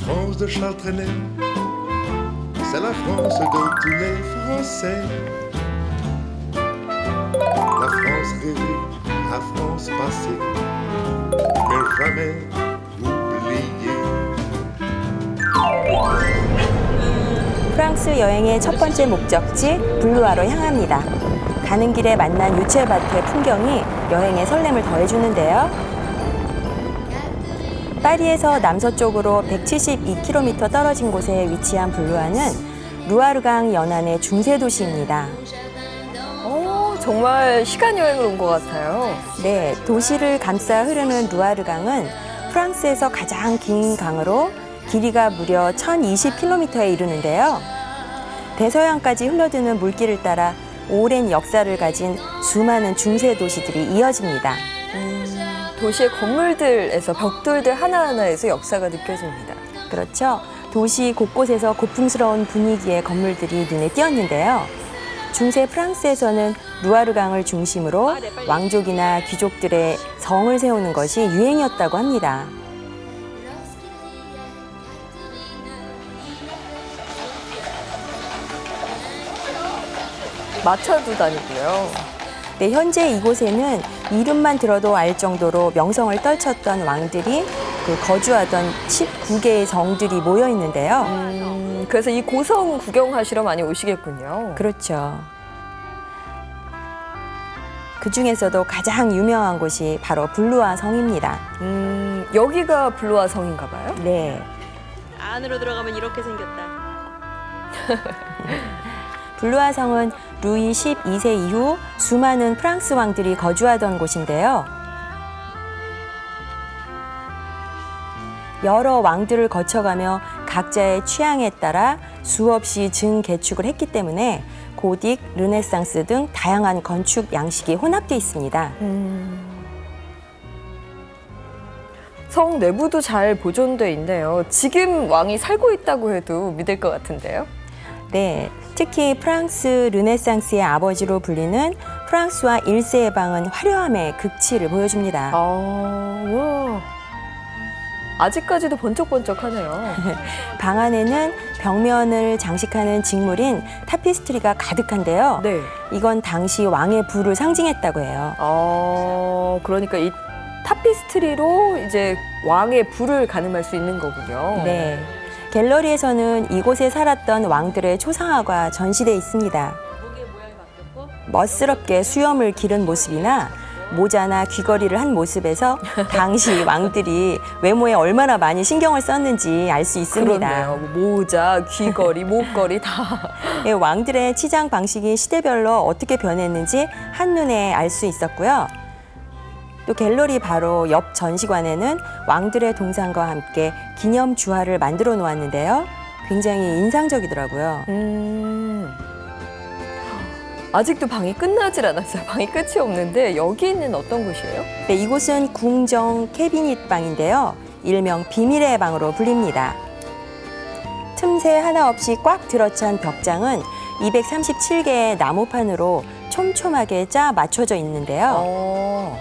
France de Charles Trenet, c'est la France de tous les Français. La France rêvée, la France passée, mais jamais oubliée. 프랑스 여행의 첫 번째 목적지 블루아로 향합니다. 가는 길에 만난 유채밭의 풍경이 여행의 설렘을 더해주는데요. 파리에서 남서쪽으로 172km 떨어진 곳에 위치한 블루아는 루아르강 연안의 중세 도시입니다. 정말 시간 여행을 온 것 같아요. 네, 도시를 감싸 흐르는 루아르강은 프랑스에서 가장 긴 강으로 길이가 무려 1020km에 이르는데요. 대서양까지 흘러드는 물길을 따라 오랜 역사를 가진 수많은 중세 도시들이 이어집니다. 도시의 건물들에서 벽돌들 하나하나에서 역사가 느껴집니다. 그렇죠. 도시 곳곳에서 고풍스러운 분위기의 건물들이 눈에 띄었는데요. 중세 프랑스에서는 루아르강을 중심으로 왕족이나 귀족들의 성을 세우는 것이 유행이었다고 합니다. 마차도 다니고요. 네, 현재 이곳에는 이름만 들어도 알 정도로 명성을 떨쳤던 왕들이 거주하던 19개의 성들이 모여 있는데요. 그래서 이 고성 구경하시러 많이 오시겠군요. 그렇죠. 그 중에서도 가장 유명한 곳이 바로 블루아 성입니다. 여기가 블루아 성인가 봐요? 네. 안으로 들어가면 이렇게 생겼다. 블루아 성은 루이 12세 이후 수많은 프랑스 왕들이 거주하던 곳인데요. 여러 왕들을 거쳐가며 각자의 취향에 따라 수없이 증개축을 했기 때문에 고딕, 르네상스 등 다양한 건축 양식이 혼합되어 있습니다. 성 내부도 잘 보존돼 있네요. 지금 왕이 살고 있다고 해도 믿을 것 같은데요. 네, 특히 프랑스 르네상스의 아버지로 불리는 프랑스와 1세의 방은 화려함의 극치를 보여줍니다. 와. 아직까지도 번쩍번쩍하네요. 방 안에는 벽면을 장식하는 직물인 타피스트리가 가득한데요. 네. 이건 당시 왕의 부를 상징했다고 해요. 그러니까 이 타피스트리로 이제 왕의 부를 가늠할 수 있는 거군요. 네. 갤러리에서는 이곳에 살았던 왕들의 초상화가 전시돼 있습니다. 멋스럽게 수염을 기른 모습이나 모자나 귀걸이를 한 모습에서 당시 왕들이 외모에 얼마나 많이 신경을 썼는지 알 수 있습니다. 그렇네요. 모자, 귀걸이, 목걸이 다. 네, 왕들의 치장 방식이 시대별로 어떻게 변했는지 한눈에 알 수 있었고요. 또 갤러리 바로 옆 전시관에는 왕들의 동상과 함께 기념 주화를 만들어 놓았는데요. 굉장히 인상적이더라고요. 아직도 방이 끝나질 않았어요. 방이 끝이 없는데 여기는 어떤 곳이에요? 네, 이곳은 궁정 캐비닛 방인데요. 일명 비밀의 방으로 불립니다. 틈새 하나 없이 꽉 들어찬 벽장은 237개의 나무판으로 촘촘하게 짜 맞춰져 있는데요.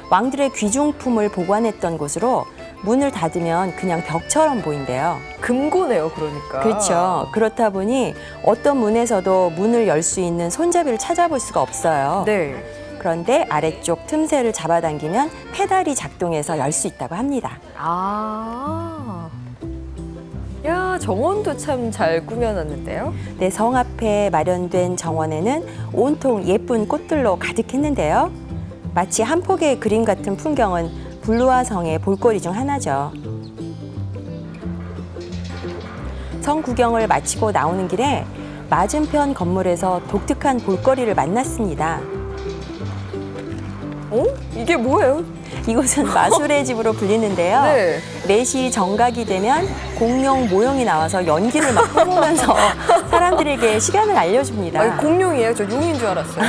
왕들의 귀중품을 보관했던 곳으로 문을 닫으면 그냥 벽처럼 보인대요. 금고네요, 그러니까. 그렇죠. 그렇다 보니 어떤 문에서도 문을 열 수 있는 손잡이를 찾아볼 수가 없어요. 네. 그런데 아래쪽 틈새를 잡아당기면 페달이 작동해서 열 수 있다고 합니다. 야, 정원도 참 잘 꾸며놨는데요. 네, 성 앞에 마련된 정원에는 온통 예쁜 꽃들로 가득했는데요. 마치 한 폭의 그림 같은 풍경은 블루아 성의 볼거리 중 하나죠. 성 구경을 마치고 나오는 길에 맞은편 건물에서 독특한 볼거리를 만났습니다. 이게 뭐예요? 이곳은 마술의 집으로 불리는데요. 네. 4시 정각이 되면 공룡 모형이 나와서 연기를 막 뿜으면서 사람들에게 시간을 알려줍니다. 공룡이에요? 저 용인 줄 알았어요.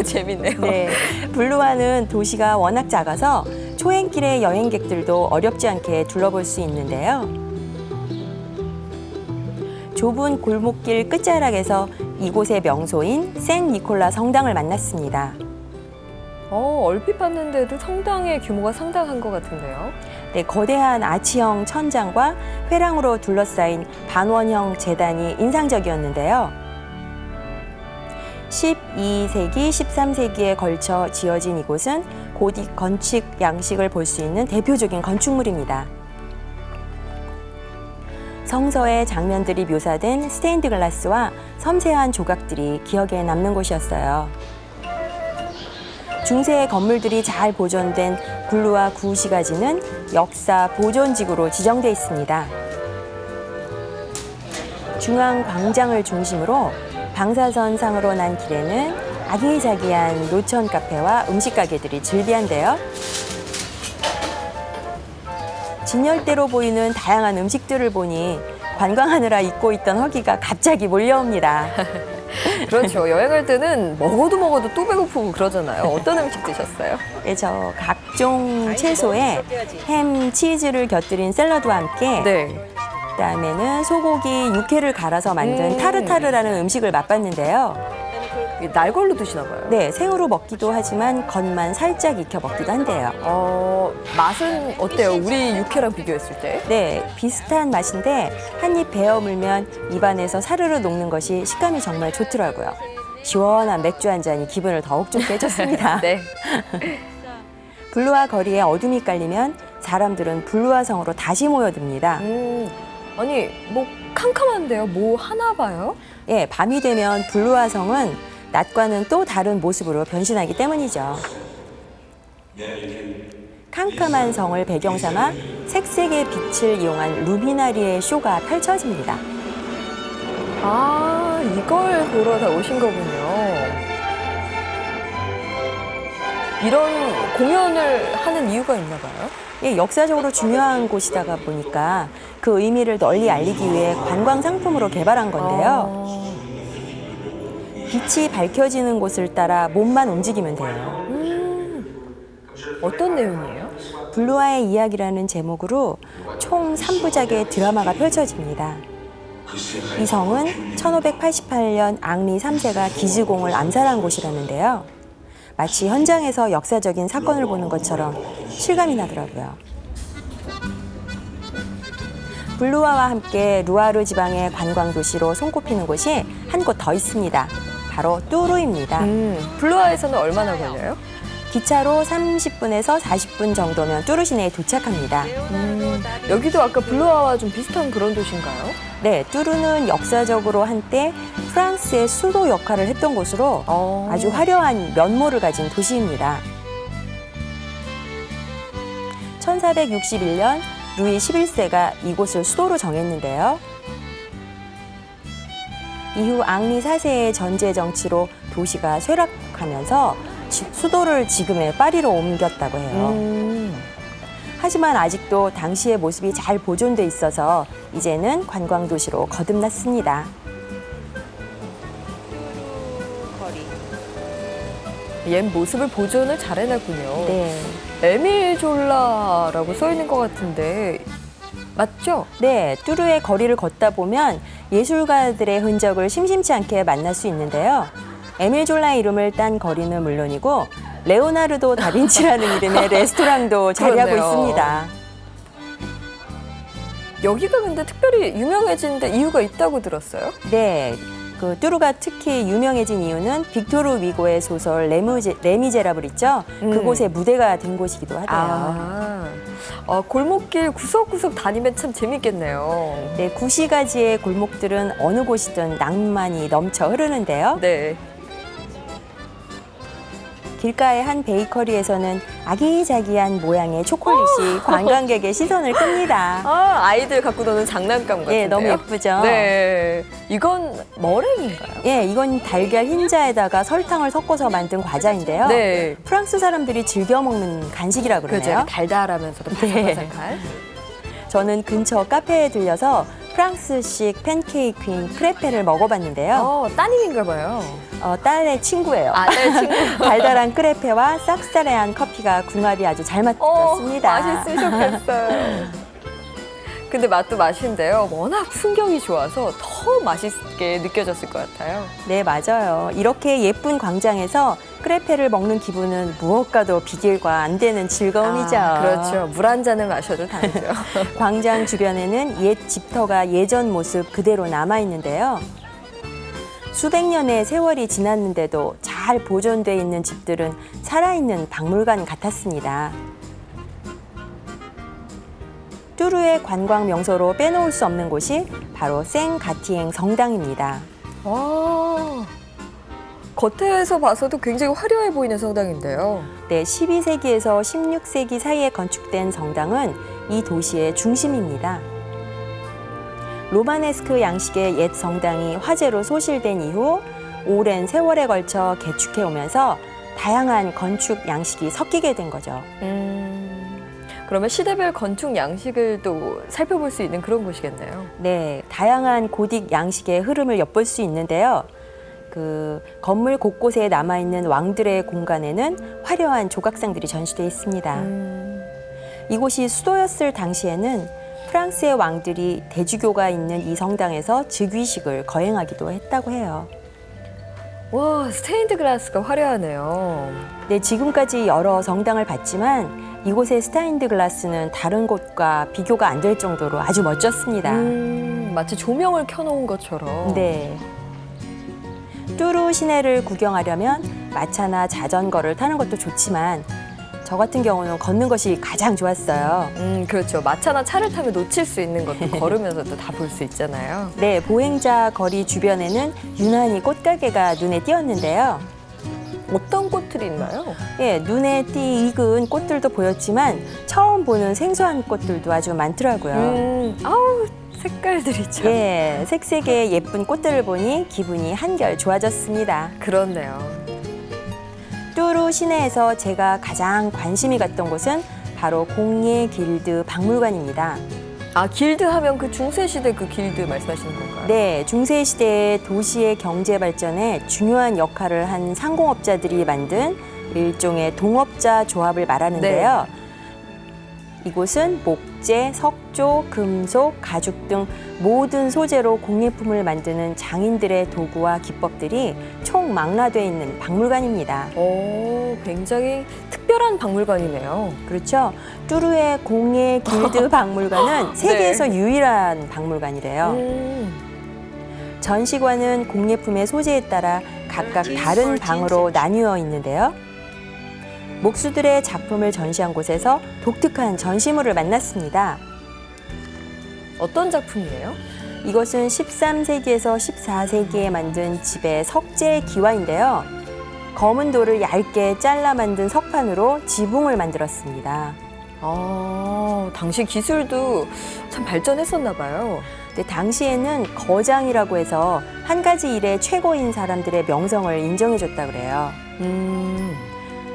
재밌네요. 네, 블루아는 도시가 워낙 작아서 초행길의 여행객들도 어렵지 않게 둘러볼 수 있는데요. 좁은 골목길 끝자락에서 이곳의 명소인 생 니콜라 성당을 만났습니다. 얼핏 봤는데도 성당의 규모가 상당한 것 같은데요. 네, 거대한 아치형 천장과 회랑으로 둘러싸인 반원형 제단이 인상적이었는데요. 12세기, 13세기에 걸쳐 지어진 이곳은 고딕 건축 양식을 볼 수 있는 대표적인 건축물입니다. 성서의 장면들이 묘사된 스테인드 글라스와 섬세한 조각들이 기억에 남는 곳이었어요. 중세의 건물들이 잘 보존된 블루아 구시가지는 역사 보존지구로 지정돼 있습니다. 중앙 광장을 중심으로 방사선상으로 난 길에는 아기자기한 노천 카페와 음식 가게들이 즐비한데요. 진열대로 보이는 다양한 음식들을 보니 관광하느라 잊고 있던 허기가 갑자기 몰려옵니다. 그렇죠. 여행할 때는 먹어도 또 배고프고 그러잖아요. 어떤 음식 드셨어요? 네, 저 각종 채소에 햄, 치즈를 곁들인 샐러드와 함께 네. 그다음에는 소고기, 육회를 갈아서 만든 타르타르라는 음식을 맛봤는데요. 날걸로 드시나 봐요. 네, 생으로 먹기도 하지만 겉만 살짝 익혀 먹기도 한대요. 맛은 어때요? 우리 육회랑 비교했을 때? 네, 비슷한 맛인데 한 입 베어 물면 입안에서 사르르 녹는 것이 식감이 정말 좋더라고요. 시원한 맥주 한 잔이 기분을 더욱 좋게 해줬습니다. 네. 블루아 거리에 어둠이 깔리면 사람들은 블루아 성으로 다시 모여듭니다. 아니, 뭐 캄캄한데요? 뭐 하나 봐요? 예, 밤이 되면 블루아 성은 낮과는 또 다른 모습으로 변신하기 때문이죠. 캄캄한 성을 배경 삼아 색색의 빛을 이용한 루미나리의 쇼가 펼쳐집니다. 아, 이걸 보러 다 오신 거군요. 이런 공연을 하는 이유가 있나 봐요? 예, 역사적으로 중요한 곳이다가 보니까 그 의미를 널리 알리기 위해 관광 상품으로 개발한 건데요. 빛이 밝혀지는 곳을 따라 몸만 움직이면 돼요. 어떤 내용이에요? 블루아의 이야기라는 제목으로 총 3부작의 드라마가 펼쳐집니다. 이 성은 1588년 앙리 3세가 기즈공을 암살한 곳이라는데요. 마치 현장에서 역사적인 사건을 보는 것처럼 실감이 나더라고요. 블루아와 함께 루아르 지방의 관광 도시로 손꼽히는 곳이 한 곳 더 있습니다. 바로 뚜르입니다. 블루아에서는 얼마나 걸려요? 기차로 30분에서 40분 정도면 뚜르 시내에 도착합니다. 여기도 아까 블루아와 좀 비슷한 그런 도시인가요? 네, 뚜르는 역사적으로 한때 프랑스의 수도 역할을 했던 곳으로 아주 화려한 면모를 가진 도시입니다. 1461년 루이 11세가 이곳을 수도로 정했는데요. 이후 앙리 4세의 전제 정치로 도시가 쇠락하면서 수도를 지금의 파리로 옮겼다고 해요. 하지만 아직도 당시의 모습이 잘 보존돼 있어서 이제는 관광 도시로 거듭났습니다. 옛 모습을 보존을 잘 해놨군요. 네. 에밀 졸라라고 써 있는 것 같은데 맞죠? 네, 뚜르의 거리를 걷다 보면 예술가들의 흔적을 심심치 않게 만날 수 있는데요. 에밀 졸라의 이름을 딴 거리는 물론이고 레오나르도 다빈치라는 이름의 레스토랑도 자리하고 그렇네요. 있습니다. 여기가 근데 특별히 유명해진 이유가 있다고 들었어요? 네, 그 뚜르가 특히 유명해진 이유는 빅토르 위고의 소설 레미제라블 있죠? 그곳의 무대가 된 곳이기도 하대요. 골목길 구석구석 다니면 참 재밌겠네요. 네, 구시가지의 골목들은 어느 곳이든 낭만이 넘쳐 흐르는데요. 네. 길가의 한 베이커리에서는 아기자기한 모양의 초콜릿이 관광객의 시선을 끕니다. 아이들 갖고 노는 장난감 같은데요? 예, 너무 예쁘죠? 네. 이건 머랭인가요? 예, 이건 달걀 흰자에다가 설탕을 섞어서 만든 과자인데요. 네. 프랑스 사람들이 즐겨 먹는 간식이라 그러네요. 그렇죠. 달달하면서도 바삭바삭한. 저는 근처 카페에 들려서 프랑스식 팬케이크인 크레페를 먹어봤는데요. 따님인가 봐요. 딸의 친구예요. 딸 친구. 달달한 크레페와 쌉싸래한 커피가 궁합이 아주 잘 맞았습니다. 맛있으셨겠어요. 근데 맛도 맛인데요. 워낙 풍경이 좋아서 더 맛있게 느껴졌을 것 같아요. 네, 맞아요. 이렇게 예쁜 광장에서 크레페를 먹는 기분은 무엇과도 비교가 안 되는 즐거움이죠. 그렇죠. 물 한 잔을 마셔도 다르죠. 광장 주변에는 옛 집터가 예전 모습 그대로 남아 있는데요. 수백 년의 세월이 지났는데도 잘 보존돼 있는 집들은 살아있는 박물관 같았습니다. 뚜르의 관광 명소로 빼놓을 수 없는 곳이 바로 생가티엥 성당입니다. 와, 겉에서 봐서도 굉장히 화려해 보이는 성당인데요. 네, 12세기에서 16세기 사이에 건축된 성당은 이 도시의 중심입니다. 로마네스크 양식의 옛 성당이 화재로 소실된 이후 오랜 세월에 걸쳐 개축해 오면서 다양한 건축 양식이 섞이게 된 거죠. 그러면 시대별 건축 양식을 또 살펴볼 수 있는 그런 곳이겠네요. 네, 다양한 고딕 양식의 흐름을 엿볼 수 있는데요. 그 건물 곳곳에 남아있는 왕들의 공간에는 화려한 조각상들이 전시되어 있습니다. 이곳이 수도였을 당시에는 프랑스의 왕들이 대주교가 있는 이 성당에서 즉위식을 거행하기도 했다고 해요. 와, 스테인드 글라스가 화려하네요. 네, 지금까지 여러 성당을 봤지만 이곳의 스테인드 글라스는 다른 곳과 비교가 안 될 정도로 아주 멋졌습니다. 마치 조명을 켜놓은 것처럼. 네. 뚜르 시내를 구경하려면 마차나 자전거를 타는 것도 좋지만 저 같은 경우는 걷는 것이 가장 좋았어요. 그렇죠. 마차나 차를 타면 놓칠 수 있는 것도 걸으면서도 다 볼 수 있잖아요. 네, 보행자 거리 주변에는 유난히 꽃가게가 눈에 띄었는데요. 어떤 꽃들이 있나요? 예, 눈에 익은 꽃들도 보였지만 처음 보는 생소한 꽃들도 아주 많더라고요. 아우, 색깔들이 참. 예, 색색의 예쁜 꽃들을 보니 기분이 한결 좋아졌습니다. 그렇네요. 뚜르 시내에서 제가 가장 관심이 갔던 곳은 바로 공예 길드 박물관입니다. 아, 길드 하면 그 중세시대 그 길드 말씀하시는 건가요? 네, 중세시대의 도시의 경제 발전에 중요한 역할을 한 상공업자들이 만든 일종의 동업자 조합을 말하는데요. 이곳은 목재, 석조, 금속, 가죽 등 모든 소재로 공예품을 만드는 장인들의 도구와 기법들이 총망라되어 있는 박물관입니다. 오, 굉장히 특별한 박물관이네요. 그렇죠. 뚜르의 공예 길드 박물관은 세계에서 유일한 박물관이래요. 전시관은 공예품의 소재에 따라 각각 다른 방으로 나뉘어 있는데요. 목수들의 작품을 전시한 곳에서 독특한 전시물을 만났습니다. 어떤 작품이에요? 이것은 13세기에서 14세기에 만든 집의 석재 기와인데요. 검은 돌을 얇게 잘라 만든 석판으로 지붕을 만들었습니다. 아, 당시 기술도 참 발전했었나 봐요. 근데 당시에는 거장이라고 해서 한 가지 일의 최고인 사람들의 명성을 인정해줬다 그래요.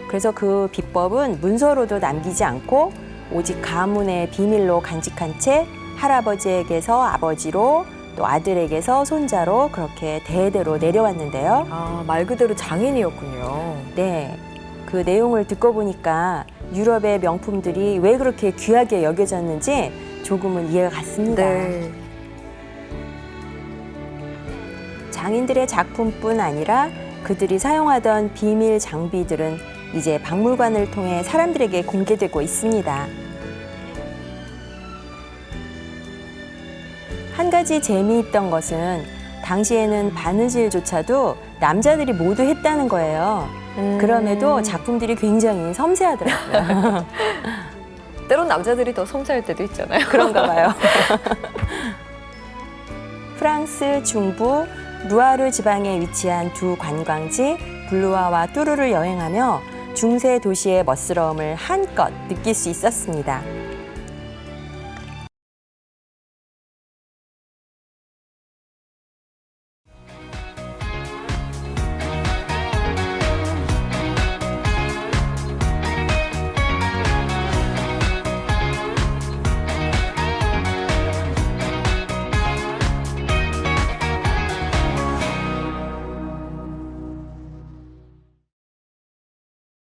그래서 그 비법은 문서로도 남기지 않고 오직 가문의 비밀로 간직한 채 할아버지에게서 아버지로 또 아들에게서 손자로 그렇게 대대로 내려왔는데요. 아, 말 그대로 장인이었군요. 네, 그 내용을 듣고 보니까 유럽의 명품들이 왜 그렇게 귀하게 여겨졌는지 조금은 이해가 갔습니다. 네. 장인들의 작품뿐 아니라 그들이 사용하던 비밀 장비들은 이제 박물관을 통해 사람들에게 공개되고 있습니다. 한 가지 재미있던 것은 당시에는 바느질조차도 남자들이 모두 했다는 거예요. 그럼에도 작품들이 굉장히 섬세하더라고요. 때론 남자들이 더 섬세할 때도 있잖아요. 그런가 봐요. 프랑스 중부 루아르 지방에 위치한 두 관광지 블루아와 뚜르를 여행하며 중세 도시의 멋스러움을 한껏 느낄 수 있었습니다.